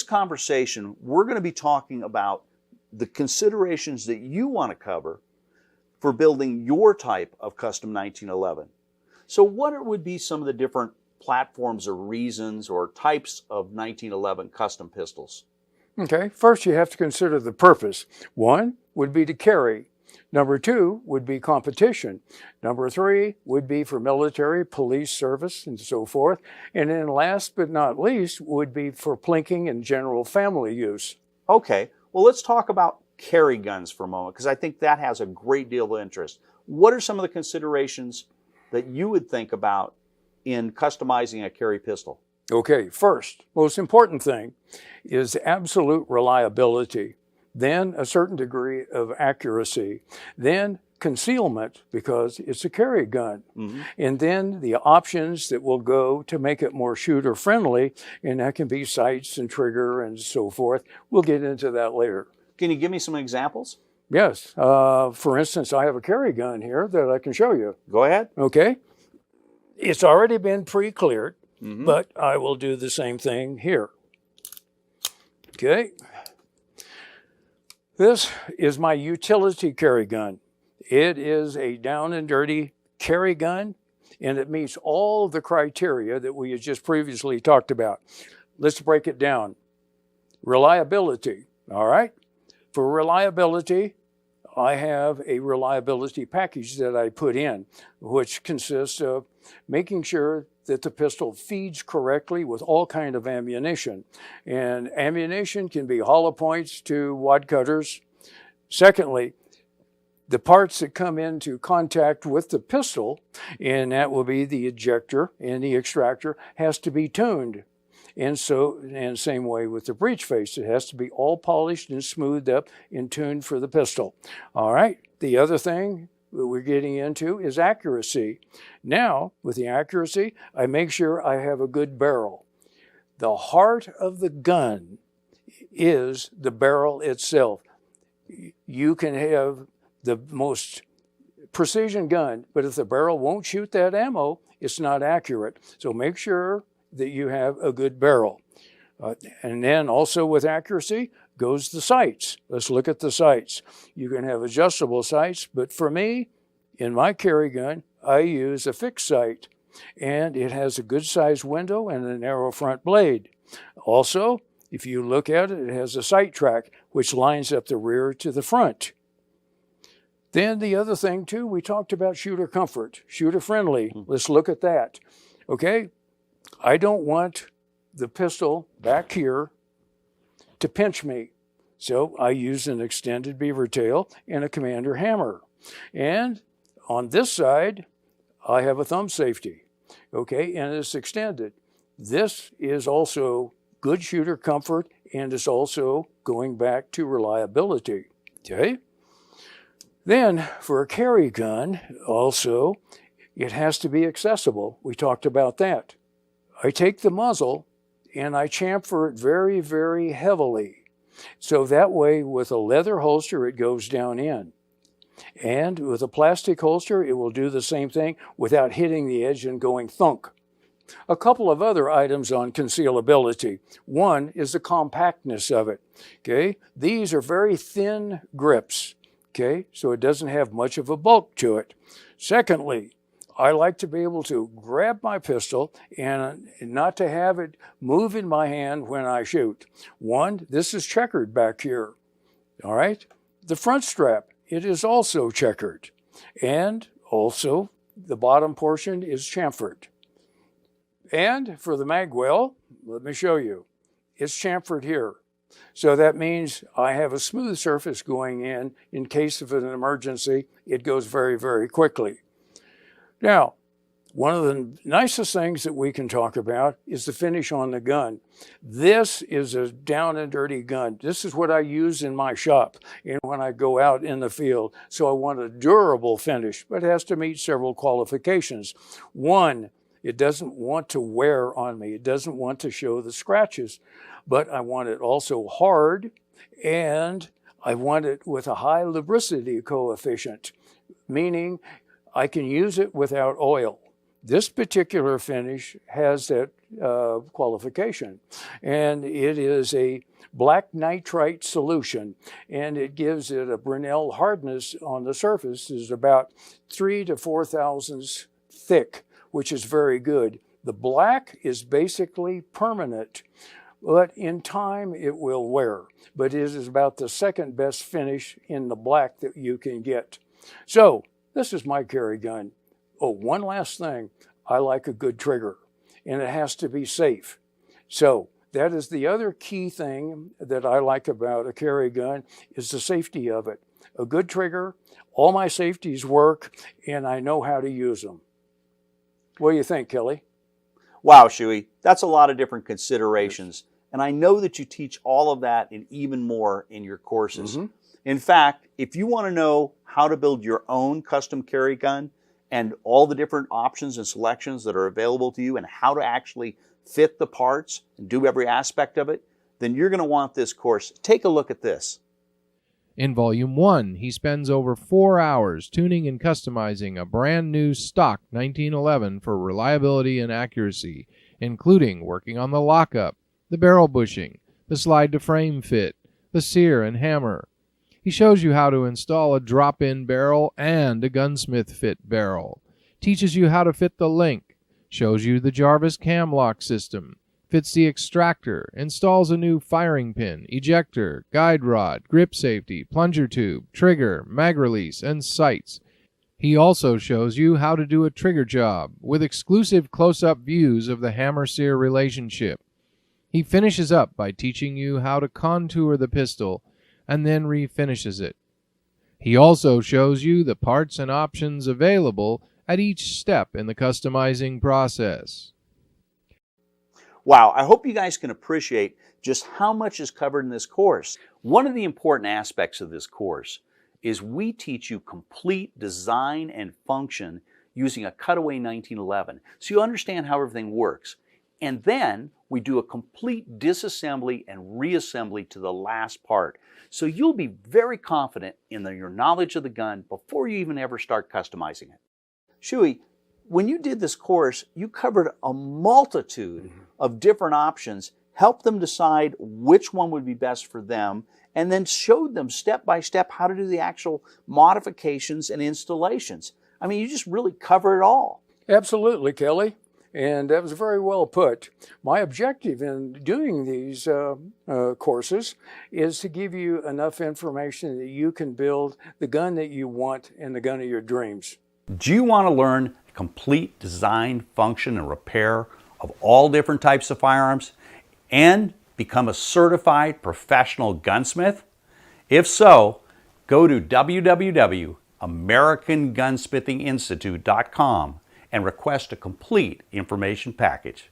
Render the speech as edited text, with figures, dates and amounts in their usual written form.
conversation, we're going to be talking about the considerations that you want to cover for building your type of custom 1911. So what would be some of the different platforms or reasons or types of 1911 custom pistols? Okay, first you have to consider the purpose. One would be to carry. Number two would be competition. Number three would be for military, police service, and so forth. And then last but not least would be for plinking and general family use. Okay, well, let's talk about carry guns for a moment, because I think that has a great deal of interest. What are some of the considerations that you would think about in customizing a carry pistol? Okay, first, most important thing is absolute reliability, then a certain degree of accuracy, then concealment, because it's a carry gun, and then the options that will go to make it more shooter friendly, and that can be sights and trigger and so forth. We'll get into that later. Can you give me some examples? Yes. For instance, I have a carry gun here that I can show you. Go ahead. Okay. It's already been pre-cleared, but I will do the same thing here. Okay. This is my utility carry gun. It is a down and dirty carry gun, and it meets all the criteria that we had just previously talked about. Let's break it down. Reliability, all right? For reliability, I have a reliability package that I put in, which consists of making sure that the pistol feeds correctly with all kind of ammunition. And ammunition can be hollow points to wad cutters. Secondly, the parts that come into contact with the pistol, and that will be the ejector and the extractor, has to be tuned. And same way with the breech face, it has to be all polished and smoothed up and tuned for the pistol. All right, the other thing that we're getting into is accuracy. Now, with the accuracy, I make sure I have a good barrel. The heart of the gun is the barrel itself. You can have the most precision gun, but if the barrel won't shoot that ammo, it's not accurate. So make sure that you have a good barrel. And then also with accuracy goes the sights. Let's look at the sights. You can have adjustable sights, but for me, in my carry gun, I use a fixed sight, and it has a good sized window and a narrow front blade. Also, if you look at it, it has a sight track, which lines up the rear to the front. Then the other thing too, we talked about shooter comfort, shooter friendly. Let's look at that. Okay, I don't want the pistol back here to pinch me. So I use an extended beaver tail and a commander hammer. And on this side, I have a thumb safety. Okay, and it's extended. This is also good shooter comfort, and it's also going back to reliability. Okay? Then for a carry gun, also, it has to be accessible. We talked about that. I take the muzzle and I chamfer it very, very heavily. So that way with a leather holster, it goes down in. And with a plastic holster, it will do the same thing without hitting the edge and going thunk. A couple of other items on concealability. One is the compactness of it. Okay, these are very thin grips. Okay, so it doesn't have much of a bulk to it. Secondly, I like to be able to grab my pistol and not to have it move in my hand when I shoot. One, this is checkered back here. All right, the front strap, it is also checkered. And also, the bottom portion is chamfered. And for the mag well, let me show you. It's chamfered here. So that means I have a smooth surface going in case of an emergency. It goes very, very quickly. Now, one of the nicest things that we can talk about is the finish on the gun. This is a down and dirty gun. This is what I use in my shop and when I go out in the field. So I want a durable finish, but it has to meet several qualifications. One, it doesn't want to wear on me. It doesn't want to show the scratches, but I want it also hard, and I want it with a high lubricity coefficient, meaning I can use it without oil. This particular finish has that qualification, and it is a black nitrite solution, and it gives it a Brinell hardness on the surface is about 3 to 4 thousandths thick, which is very good. The black is basically permanent, but in time it will wear. But it is about the second best finish in the black that you can get. So this is my carry gun. Oh, one last thing. I like a good trigger, and it has to be safe. So that is the other key thing that I like about a carry gun is the safety of it. A good trigger, all my safeties work, and I know how to use them. What do you think, Kelly? Wow, Shuey, that's a lot of different considerations. And I know that you teach all of that and even more in your courses. In fact, if you want to know how to build your own custom carry gun and all the different options and selections that are available to you and how to actually fit the parts and do every aspect of it, then you're going to want this course. Take a look at this. In Volume 1, he spends over 4 hours tuning and customizing a brand new stock 1911 for reliability and accuracy, including working on the lockup, the barrel bushing, the slide to frame fit, the sear and hammer. He shows you how to install a drop-in barrel and a gunsmith fit barrel, teaches you how to fit the link, shows you the Jarvis cam lock system, fits the extractor, installs a new firing pin, ejector, guide rod, grip safety, plunger tube, trigger, mag release, and sights. He also shows you how to do a trigger job with exclusive close-up views of the hammer-sear relationship. He finishes up by teaching you how to contour the pistol and then refinishes it. He also shows you the parts and options available at each step in the customizing process. Wow, I hope you guys can appreciate just how much is covered in this course. One of the important aspects of this course is we teach you complete design and function using a cutaway 1911, so you understand how everything works. And then we do a complete disassembly and reassembly to the last part. So you'll be very confident in your knowledge of the gun before you even ever start customizing it. Shuey, when you did this course, you covered a multitude of different options, helped them decide which one would be best for them, and then showed them step by step how to do the actual modifications and installations. I mean, you just really cover it all. Absolutely, Kelly. And that was very well put. My objective in doing these courses is to give you enough information that you can build the gun that you want and the gun of your dreams. Do you want to learn complete design, function, and repair of all different types of firearms and become a certified professional gunsmith? If so, go to www.americangunsmithinginstitute.com and request a complete information package.